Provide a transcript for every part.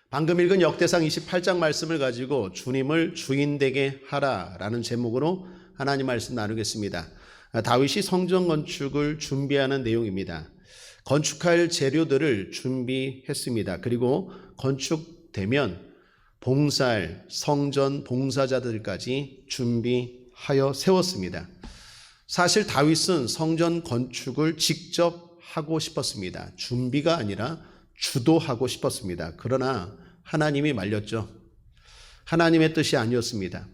방금 읽은 역대상 28장 말씀을 가지고 주님을 주인 되게 하라라는 제목으로 하나님 말씀 나누겠습니다. 다윗이 성전 건축을 준비하는 내용입니다. 건축할 재료들을 준비했습니다. 그리고 건축되면 봉사할 성전 봉사자들까지 준비하여 세웠습니다. 사실 다윗은 성전 건축을 직접 하고 싶었습니다. 준비가 아니라 주도하고 싶었습니다. 그러나 하나님이 말렸죠. 하나님의 뜻이 아니었습니다.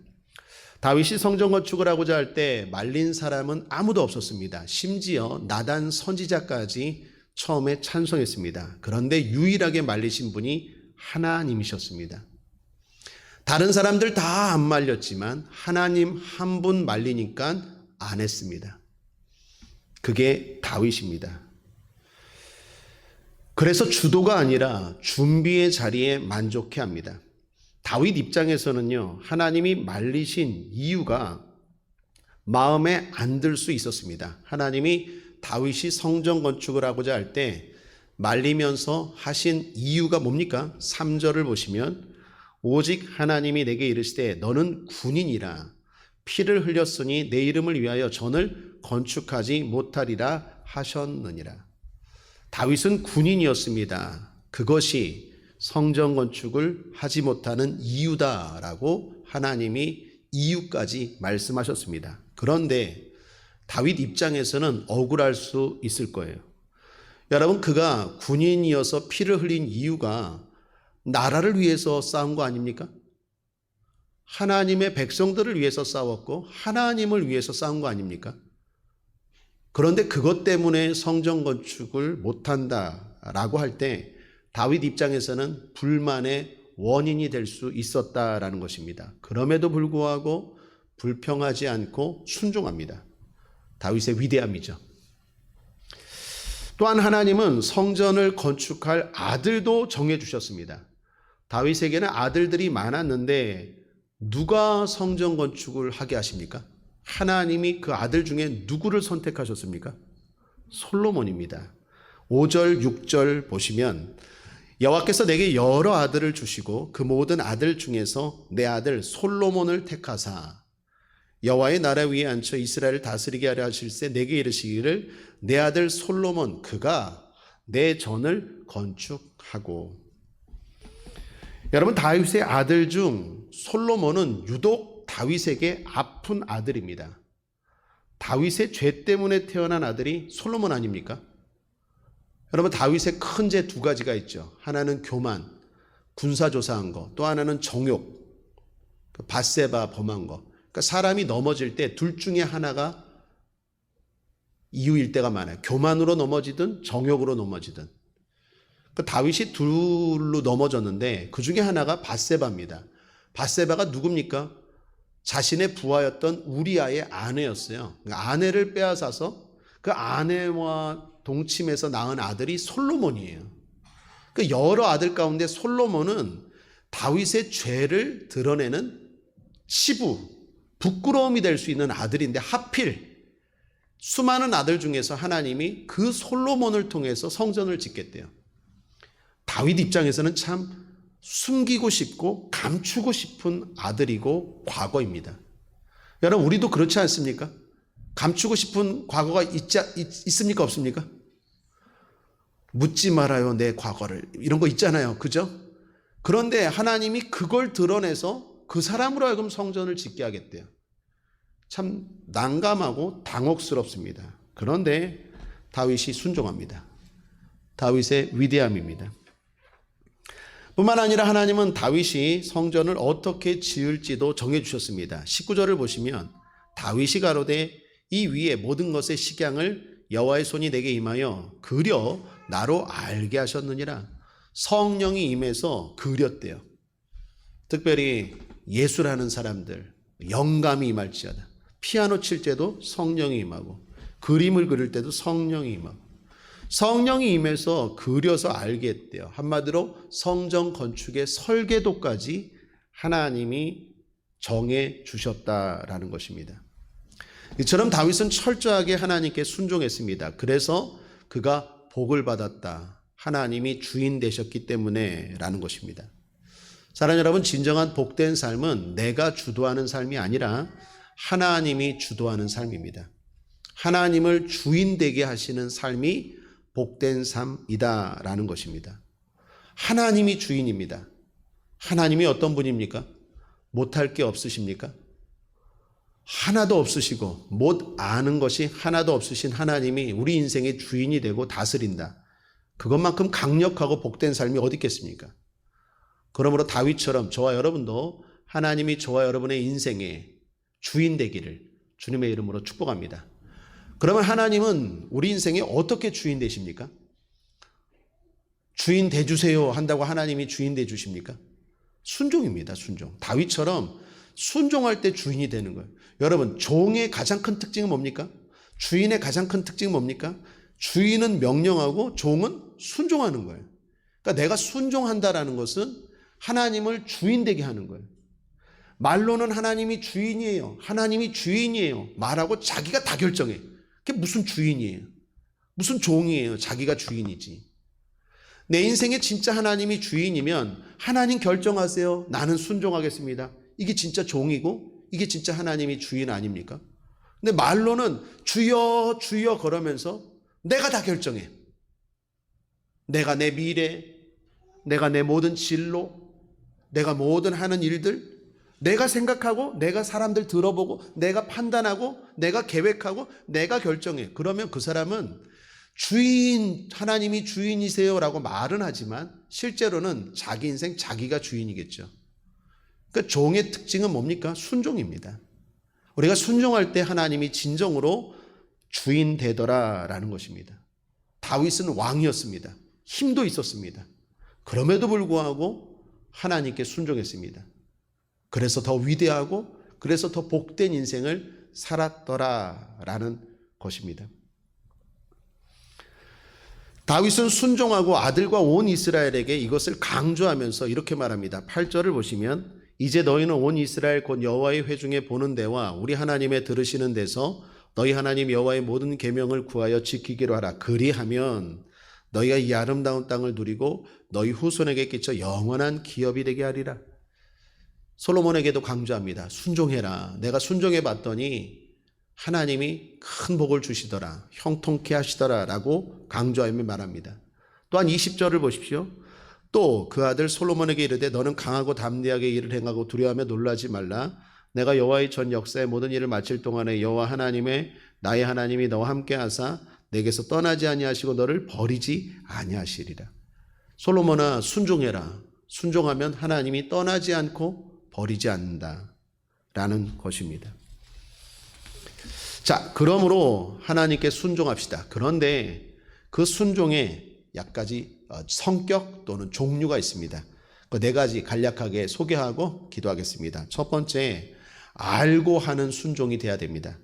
다윗이 성전 건축을 하고자 할 때 말린 사람은 아무도 없었습니다. 심지어 나단 선지자까지 처음에 찬성했습니다. 그런데 유일하게 말리신 분이 하나님이셨습니다. 다른 사람들 다 안 말렸지만 하나님 한 분 말리니까 안 했습니다. 그게 다윗입니다. 그래서 주도가 아니라 준비의 자리에 만족해 합니다. 다윗 입장에서는요, 하나님이 말리신 이유가 마음에 안 들 수 있었습니다. 하나님이 다윗이 성전 건축을 하고자 할 때 말리면서 하신 이유가 뭡니까? 3절을 보시면 오직 하나님이 내게 이르시되 너는 군인이라 피를 흘렸으니 내 이름을 위하여 전을 건축하지 못하리라 하셨느니라. 다윗은 군인이었습니다. 그것이 성전 건축을 하지 못하는 이유다라고 하나님이 이유까지 말씀하셨습니다. 그런데 다윗 입장에서는 억울할 수 있을 거예요. 여러분, 그가 군인이어서 피를 흘린 이유가 나라를 위해서 싸운 거 아닙니까? 하나님의 백성들을 위해서 싸웠고 하나님을 위해서 싸운 거 아닙니까? 그런데 그것 때문에 성전 건축을 못한다라고 할 때 다윗 입장에서는 불만의 원인이 될 수 있었다라는 것입니다. 그럼에도 불구하고 불평하지 않고 순종합니다. 다윗의 위대함이죠. 또한 하나님은 성전을 건축할 아들도 정해주셨습니다. 다윗에게는 아들들이 많았는데 누가 성전 건축을 하게 하십니까? 하나님이 그 아들 중에 누구를 선택하셨습니까? 솔로몬입니다. 5절, 6절 보시면 여호와께서 내게 여러 아들을 주시고 그 모든 아들 중에서 내 아들 솔로몬을 택하사 여호와의 나라 위에 앉혀 이스라엘을 다스리게 하려 하실세 내게 이르시기를 내 아들 솔로몬 그가 내 전을 건축하고. 여러분, 다윗의 아들 중 솔로몬은 유독 다윗에게 아픈 아들입니다. 다윗의 죄 때문에 태어난 아들이 솔로몬 아닙니까? 여러분, 다윗의 큰 죄 두 가지가 있죠. 하나는 교만, 군사조사한 거, 또 하나는 정욕, 밧세바 범한 거. 그러니까 사람이 넘어질 때 둘 중에 하나가 이유일 때가 많아요. 교만으로 넘어지든 정욕으로 넘어지든. 그러니까 다윗이 둘로 넘어졌는데 그 중에 하나가 밧세바입니다. 밧세바가 누굽니까? 자신의 부하였던 우리아의 아내였어요. 그러니까 아내를 빼앗아서 그 아내와 동침해서 낳은 아들이 솔로몬이에요. 그 여러 아들 가운데 솔로몬은 다윗의 죄를 드러내는 치부, 부끄러움이 될 수 있는 아들인데 하필 수많은 아들 중에서 하나님이 그 솔로몬을 통해서 성전을 짓겠대요. 다윗 입장에서는 참 숨기고 싶고 감추고 싶은 아들이고 과거입니다. 여러분, 우리도 그렇지 않습니까? 감추고 싶은 과거가 있습니까? 없습니까? 묻지 말아요 내 과거를, 이런 거 있잖아요. 그죠? 그런데 하나님이 그걸 드러내서 그 사람으로 하여금 성전을 짓게 하겠대요. 참 난감하고 당혹스럽습니다. 그런데 다윗이 순종합니다. 다윗의 위대함입니다. 뿐만 아니라 하나님은 다윗이 성전을 어떻게 지을지도 정해주셨습니다. 19절을 보시면 다윗이 가로되 이 위에 모든 것의 식양을 여호와의 손이 내게 임하여 그려 나로 알게 하셨느니라. 성령이 임해서 그렸대요. 특별히 예술하는 사람들 영감이 임할지어다. 피아노 칠 때도 성령이 임하고 그림을 그릴 때도 성령이 임하고 성령이 임해서 그려서 알게 했대요. 한마디로 성전 건축의 설계도까지 하나님이 정해 주셨다라는 것입니다. 이처럼 다윗은 철저하게 하나님께 순종했습니다. 그래서 그가 복을 받았다. 하나님이 주인 되셨기 때문에 라는 것입니다. 사랑하는 여러분, 진정한 복된 삶은 내가 주도하는 삶이 아니라 하나님이 주도하는 삶입니다. 하나님을 주인 되게 하시는 삶이 복된 삶이다라는 것입니다. 하나님이 주인입니다. 하나님이 어떤 분입니까? 못할 게 없으십니까? 하나도 없으시고 못 아는 것이 하나도 없으신 하나님이 우리 인생의 주인이 되고 다스린다. 그것만큼 강력하고 복된 삶이 어디 있겠습니까? 그러므로 다윗처럼 저와 여러분도 하나님이 저와 여러분의 인생의 주인 되기를 주님의 이름으로 축복합니다. 그러면 하나님은 우리 인생에 어떻게 주인 되십니까? 주인 되주세요 한다고 하나님이 주인 되주십니까? 순종입니다. 순종. 다윗처럼 순종할 때 주인이 되는 거예요. 여러분, 종의 가장 큰 특징은 뭡니까? 주인의 가장 큰 특징은 뭡니까? 주인은 명령하고 종은 순종하는 거예요. 그러니까 내가 순종한다라는 것은 하나님을 주인 되게 하는 거예요. 말로는 하나님이 주인이에요. 하나님이 주인이에요. 말하고 자기가 다 결정해. 그게 무슨 주인이에요? 무슨 종이에요? 자기가 주인이지. 내 인생에 진짜 하나님이 주인이면 하나님 결정하세요. 나는 순종하겠습니다. 이게 진짜 종이고 이게 진짜 하나님이 주인 아닙니까? 근데 말로는 주여 주여 그러면서 내가 다 결정해. 내가 내 미래, 내가 내 모든 진로, 내가 모든 하는 일들, 내가 생각하고 내가 사람들 들어보고 내가 판단하고 내가 계획하고 내가 결정해. 그러면 그 사람은 주인, 하나님이 주인이세요라고 말은 하지만 실제로는 자기 인생 자기가 주인이겠죠. 그러니까 종의 특징은 뭡니까? 순종입니다. 우리가 순종할 때 하나님이 진정으로 주인 되더라라는 것입니다. 다윗은 왕이었습니다. 힘도 있었습니다. 그럼에도 불구하고 하나님께 순종했습니다. 그래서 더 위대하고 그래서 더 복된 인생을 살았더라라는 것입니다. 다윗은 순종하고 아들과 온 이스라엘에게 이것을 강조하면서 이렇게 말합니다. 8절을 보시면 이제 너희는 온 이스라엘 곧 여호와의 회중에 보는 데와 우리 하나님의 들으시는 데서 너희 하나님 여호와의 모든 계명을 구하여 지키기로 하라. 그리하면 너희가 이 아름다운 땅을 누리고 너희 후손에게 끼쳐 영원한 기업이 되게 하리라. 솔로몬에게도 강조합니다. 순종해라. 내가 순종해 봤더니 하나님이 큰 복을 주시더라. 형통케 하시더라 라고 강조하며 말합니다. 또한 20절을 보십시오. 또 그 아들 솔로몬에게 이르되 너는 강하고 담대하게 일을 행하고 두려워하며 놀라지 말라. 내가 여호와의 전 역사의 모든 일을 마칠 동안에 여호와 하나님의 나의 하나님이 너와 함께 하사 내게서 떠나지 아니하시고 너를 버리지 아니하시리라. 솔로몬아 순종해라. 순종하면 하나님이 떠나지 않고 버리지 않는다라는 것입니다. 자, 그러므로 하나님께 순종합시다. 그런데 그 순종에 약가지 성격 또는 종류가 있습니다. 그 네 가지 간략하게 소개하고 기도하겠습니다. 첫 번째, 알고 하는 순종이 돼야 됩니다.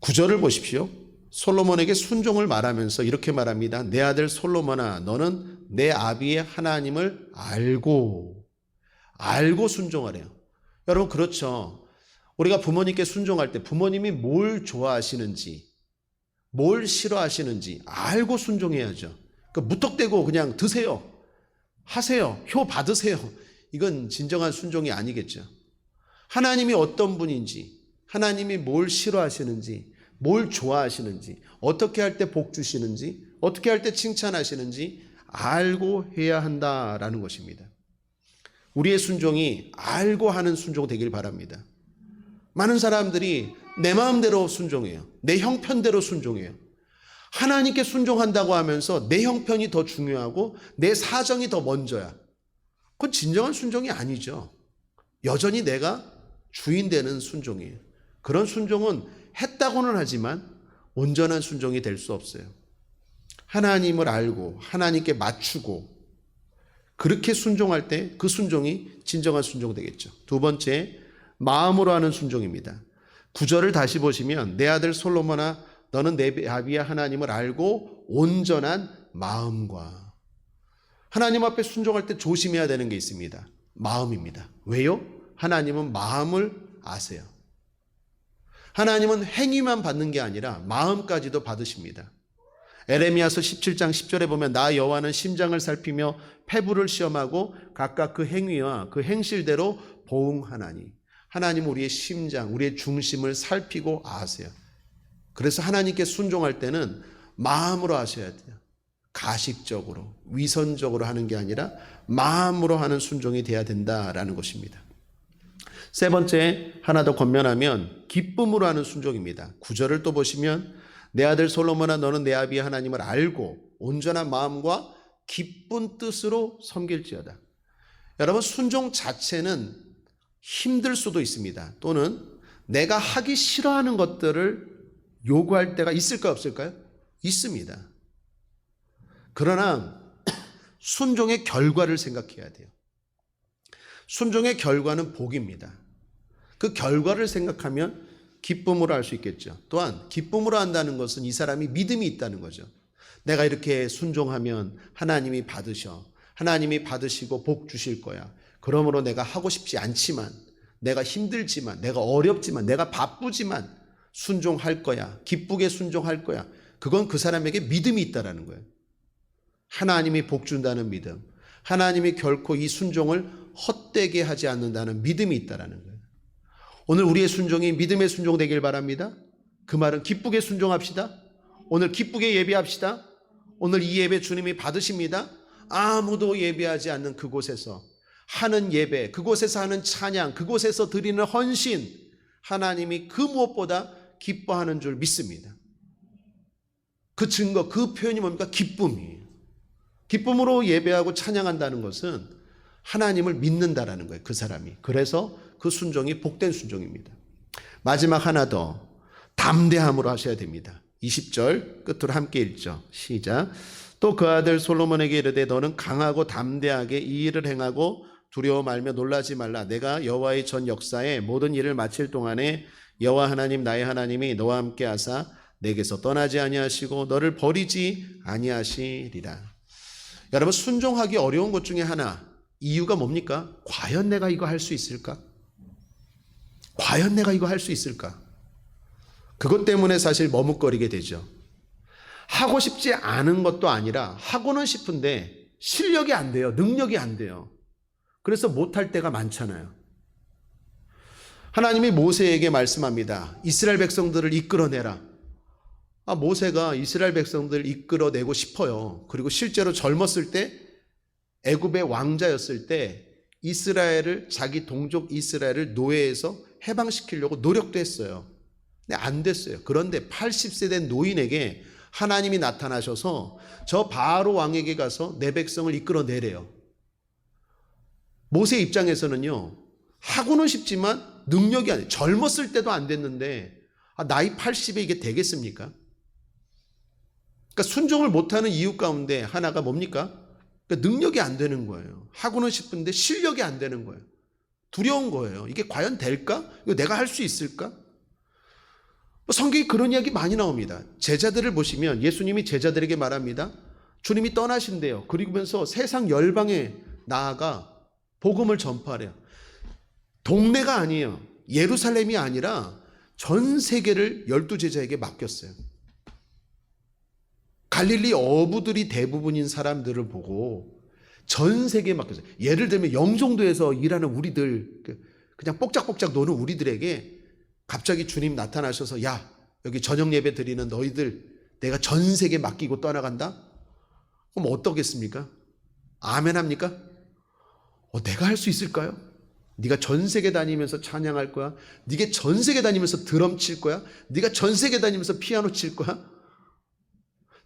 9절을 보십시오. 솔로몬에게 순종을 말하면서 이렇게 말합니다. 내 아들 솔로몬아, 너는 내 아비의 하나님을 알고 순종하래요. 여러분, 그렇죠. 우리가 부모님께 순종할 때 부모님이 뭘 좋아하시는지, 뭘 싫어하시는지 알고 순종해야죠. 무턱대고 그냥 드세요, 하세요, 효 받으세요. 이건 진정한 순종이 아니겠죠. 하나님이 어떤 분인지, 하나님이 뭘 싫어하시는지, 뭘 좋아하시는지, 어떻게 할 때 복 주시는지, 어떻게 할 때 칭찬하시는지 알고 해야 한다라는 것입니다. 우리의 순종이 알고 하는 순종 되길 바랍니다. 많은 사람들이 내 마음대로 순종해요. 내 형편대로 순종해요. 하나님께 순종한다고 하면서 내 형편이 더 중요하고 내 사정이 더 먼저야. 그건 진정한 순종이 아니죠. 여전히 내가 주인 되는 순종이에요. 그런 순종은 했다고는 하지만 온전한 순종이 될 수 없어요. 하나님을 알고 하나님께 맞추고 그렇게 순종할 때 그 순종이 진정한 순종 되겠죠. 두 번째, 마음으로 하는 순종입니다. 9절을 다시 보시면 내 아들 솔로몬아 너는 내 아비의 하나님을 알고 온전한 마음과. 하나님 앞에 순종할 때 조심해야 되는 게 있습니다. 마음입니다. 왜요? 하나님은 마음을 아세요. 하나님은 행위만 받는 게 아니라 마음까지도 받으십니다. 에레미야서 17장 10절에 보면 나 여호와는 심장을 살피며 폐부를 시험하고 각각 그 행위와 그 행실대로 보응하나니. 하나님은 우리의 심장, 우리의 중심을 살피고 아세요. 그래서 하나님께 순종할 때는 마음으로 하셔야 돼요. 가식적으로, 위선적으로 하는 게 아니라 마음으로 하는 순종이 돼야 된다라는 것입니다. 세 번째, 하나 더 권면하면 기쁨으로 하는 순종입니다. 9절을 또 보시면 내 아들 솔로몬아 너는 내 아비의 하나님을 알고 온전한 마음과 기쁜 뜻으로 섬길지어다. 여러분, 순종 자체는 힘들 수도 있습니다. 또는 내가 하기 싫어하는 것들을 요구할 때가 있을까요, 없을까요? 있습니다. 그러나 순종의 결과를 생각해야 돼요. 순종의 결과는 복입니다. 그 결과를 생각하면 기쁨으로 할 수 있겠죠. 또한 기쁨으로 한다는 것은 이 사람이 믿음이 있다는 거죠. 내가 이렇게 순종하면 하나님이 받으셔. 하나님이 받으시고 복 주실 거야. 그러므로 내가 하고 싶지 않지만, 내가 힘들지만, 내가 어렵지만, 내가 바쁘지만 순종할 거야. 기쁘게 순종할 거야. 그건 그 사람에게 믿음이 있다는 거예요. 하나님이 복 준다는 믿음. 하나님이 결코 이 순종을 헛되게 하지 않는다는 믿음이 있다는 거예요. 오늘 우리의 순종이 믿음의 순종 되길 바랍니다. 그 말은 기쁘게 순종합시다. 오늘 기쁘게 예배합시다. 오늘 이 예배 주님이 받으십니다. 아무도 예배하지 않는 그곳에서 하는 예배, 그곳에서 하는 찬양, 그곳에서 드리는 헌신, 하나님이 그 무엇보다 기뻐하는 줄 믿습니다. 그 증거, 그 표현이 뭡니까? 기쁨이에요. 기쁨으로 예배하고 찬양한다는 것은 하나님을 믿는다라는 거예요, 그 사람이. 그래서 그 순종이 복된 순종입니다. 마지막 하나 더, 담대함으로 하셔야 됩니다. 20절 끝으로 함께 읽죠. 시작. 또 그 아들 솔로몬에게 이르되 너는 강하고 담대하게 이 일을 행하고 두려워 말며 놀라지 말라. 내가 여호와의 전 역사에 모든 일을 마칠 동안에 여호와 하나님 나의 하나님이 너와 함께 하사 내게서 떠나지 아니하시고 너를 버리지 아니하시리라. 여러분, 순종하기 어려운 것 중에 하나, 이유가 뭡니까? 과연 내가 이거 할 수 있을까? 과연 내가 이거 할 수 있을까? 그것 때문에 사실 머뭇거리게 되죠. 하고 싶지 않은 것도 아니라 하고는 싶은데 실력이 안 돼요. 능력이 안 돼요. 그래서 못할 때가 많잖아요. 하나님이 모세에게 말씀합니다. 이스라엘 백성들을 이끌어내라. 모세가 이스라엘 백성들을 이끌어내고 싶어요. 그리고 실제로 젊었을 때 애굽의 왕자였을 때 이스라엘을, 자기 동족 이스라엘을 노예에서 해방시키려고 노력도 했어요. 근데 안 됐어요. 그런데 80세 된 노인에게 하나님이 나타나셔서 저 바로 왕에게 가서 내 백성을 이끌어내래요. 모세 입장에서는요, 하고는 싶지만 능력이 안 돼요. 젊었을 때도 안 됐는데 나이 80에 이게 되겠습니까? 그러니까 순종을 못하는 이유 가운데 하나가 뭡니까? 그러니까 능력이 안 되는 거예요. 하고는 싶은데 실력이 안 되는 거예요. 두려운 거예요. 이게 과연 될까? 이거 내가 할 수 있을까? 성경에 그런 이야기 많이 나옵니다. 제자들을 보시면 예수님이 제자들에게 말합니다. 주님이 떠나신대요. 그러면서 세상 열방에 나아가 복음을 전파하래요. 동네가 아니에요. 예루살렘이 아니라 전 세계를 12제자에게 맡겼어요. 갈릴리 어부들이 대부분인 사람들을 보고 전 세계에 맡겼어요. 예를 들면 영종도에서 일하는 우리들, 그냥 뽁짝뽁짝 노는 우리들에게 갑자기 주님 나타나셔서 야, 여기 저녁 예배 드리는 너희들 내가 전 세계 맡기고 떠나간다? 그럼 어떻겠습니까? 아멘 합니까? 내가 할 수 있을까요? 네가 전 세계 다니면서 찬양할 거야? 네가 전 세계 다니면서 드럼 칠 거야? 네가 전 세계 다니면서 피아노 칠 거야?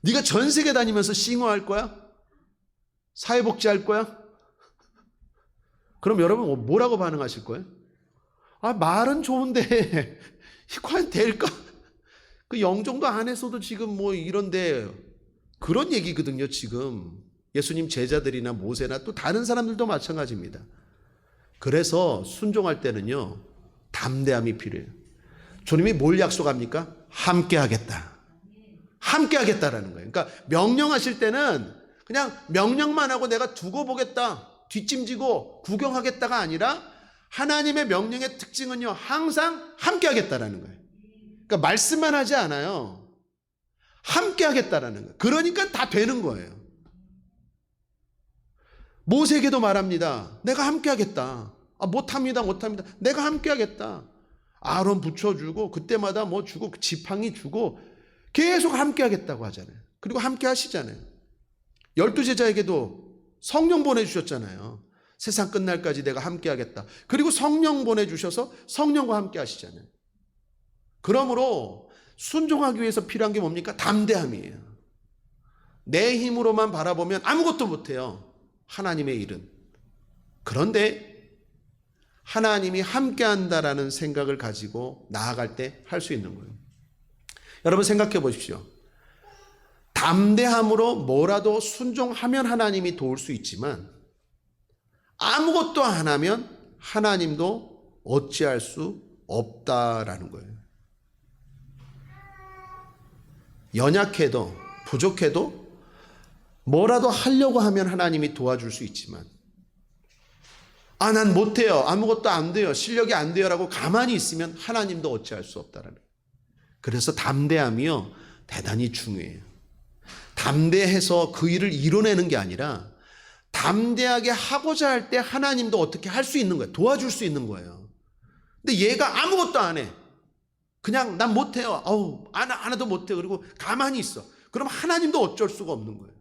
네가 전 세계 다니면서 싱어할 거야? 사회복지 할 거야? 그럼 여러분 뭐라고 반응하실 거예요? 말은 좋은데 과연 될까? 그 영종도 안에서도 지금 뭐 이런데 그런 얘기거든요. 지금 예수님 제자들이나 모세나 또 다른 사람들도 마찬가지입니다. 그래서 순종할 때는요, 담대함이 필요해요. 주님이 뭘 약속합니까? 함께 하겠다. 함께 하겠다라는 거예요. 그러니까 명령하실 때는 그냥 명령만 하고 내가 두고 보겠다, 뒷짐지고 구경하겠다가 아니라 하나님의 명령의 특징은요, 항상 함께 하겠다라는 거예요. 그러니까 말씀만 하지 않아요. 함께 하겠다라는 거예요. 그러니까 다 되는 거예요. 모세에게도 말합니다. 내가 함께 하겠다. 못합니다. 내가 함께 하겠다. 아론 붙여주고 그때마다 뭐 주고 지팡이 주고 계속 함께 하겠다고 하잖아요. 그리고 함께 하시잖아요. 12제자에게도 성령 보내주셨잖아요. 세상 끝날까지 내가 함께 하겠다. 그리고 성령 보내주셔서 성령과 함께 하시잖아요. 그러므로 순종하기 위해서 필요한 게 뭡니까? 담대함이에요. 내 힘으로만 바라보면 아무것도 못해요. 하나님의 일은. 그런데 하나님이 함께한다라는 생각을 가지고 나아갈 때 할 수 있는 거예요. 여러분 생각해 보십시오. 담대함으로 뭐라도 순종하면 하나님이 도울 수 있지만 아무것도 안 하면 하나님도 어찌할 수 없다라는 거예요. 연약해도 부족해도 뭐라도 하려고 하면 하나님이 도와줄 수 있지만 난 못해요. 아무것도 안 돼요. 실력이 안 돼요. 라고 가만히 있으면 하나님도 어찌할 수 없다라는 거예요. 그래서 담대함이요. 대단히 중요해요. 담대해서 그 일을 이뤄내는 게 아니라 담대하게 하고자 할 때 하나님도 어떻게 할 수 있는 거예요. 도와줄 수 있는 거예요. 근데 얘가 아무것도 안 해. 그냥 난 못해요. 하나도 못해요. 그리고 가만히 있어. 그럼 하나님도 어쩔 수가 없는 거예요.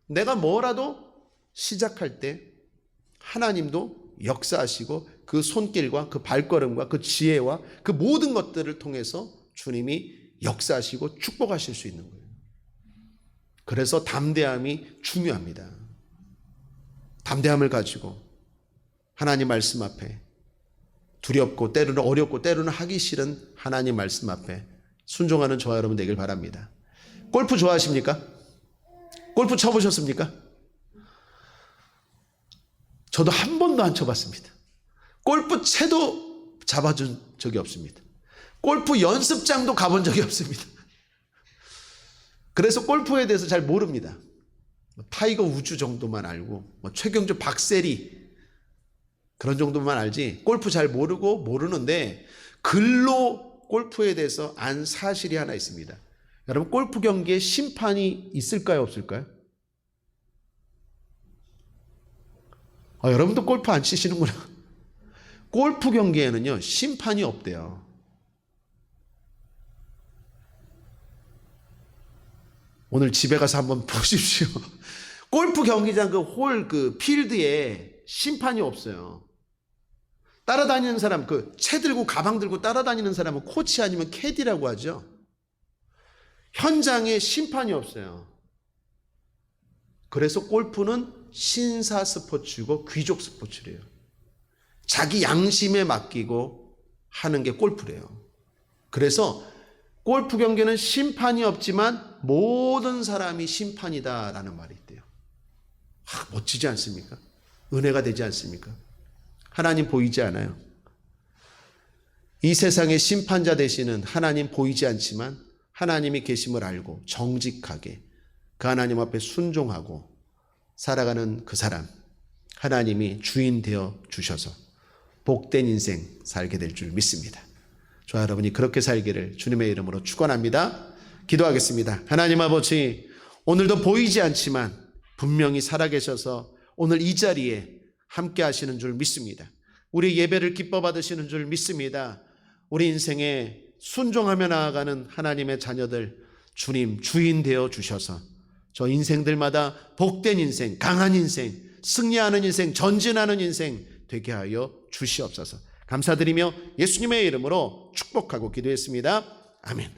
내가 뭐라도 시작할 때 하나님도 역사하시고 그 손길과 그 발걸음과 그 지혜와 그 모든 것들을 통해서 주님이 역사하시고 축복하실 수 있는 거예요. 그래서 담대함이 중요합니다. 담대함을 가지고 하나님 말씀 앞에 두렵고 때로는 어렵고 때로는 하기 싫은 하나님 말씀 앞에 순종하는 저와 여러분 되길 바랍니다. 골프 좋아하십니까? 골프 쳐보셨습니까? 저도 한 번도 안 쳐봤습니다. 골프 채도 잡아준 적이 없습니다. 골프 연습장도 가본 적이 없습니다. 그래서 골프에 대해서 잘 모릅니다. 타이거 우즈 정도만 알고 최경주 박세리 그런 정도만 알지 골프 잘 모르는데 글로 골프에 대해서 안 사실이 하나 있습니다. 여러분 골프 경기에 심판이 있을까요? 없을까요? 여러분도 골프 안 치시는구나. 골프 경기에는요 심판이 없대요. 오늘 집에 가서 한번 보십시오. 골프 경기장 그 필드에 심판이 없어요. 따라다니는 사람, 채 들고 가방 들고 따라다니는 사람은 코치 아니면 캐디라고 하죠. 현장에 심판이 없어요. 그래서 골프는 신사 스포츠고 귀족 스포츠래요. 자기 양심에 맡기고 하는 게 골프래요. 그래서 골프 경기는 심판이 없지만 모든 사람이 심판이다라는 말이 있대요. 멋지지 않습니까? 은혜가 되지 않습니까? 하나님 보이지 않아요. 이 세상의 심판자 되시는 하나님 보이지 않지만 하나님이 계심을 알고 정직하게 그 하나님 앞에 순종하고 살아가는 그 사람, 하나님이 주인 되어 주셔서 복된 인생 살게 될 줄 믿습니다. 저와 여러분이 그렇게 살기를 주님의 이름으로 축원합니다. 기도하겠습니다. 하나님 아버지, 오늘도 보이지 않지만 분명히 살아계셔서 오늘 이 자리에 함께 하시는 줄 믿습니다. 우리 예배를 기뻐 받으시는 줄 믿습니다. 우리 인생에 순종하며 나아가는 하나님의 자녀들, 주님 주인 되어 주셔서 저 인생들마다 복된 인생, 강한 인생, 승리하는 인생, 전진하는 인생 되게 하여 주시옵소서. 감사드리며 예수님의 이름으로 축복하고 기도했습니다. 아멘.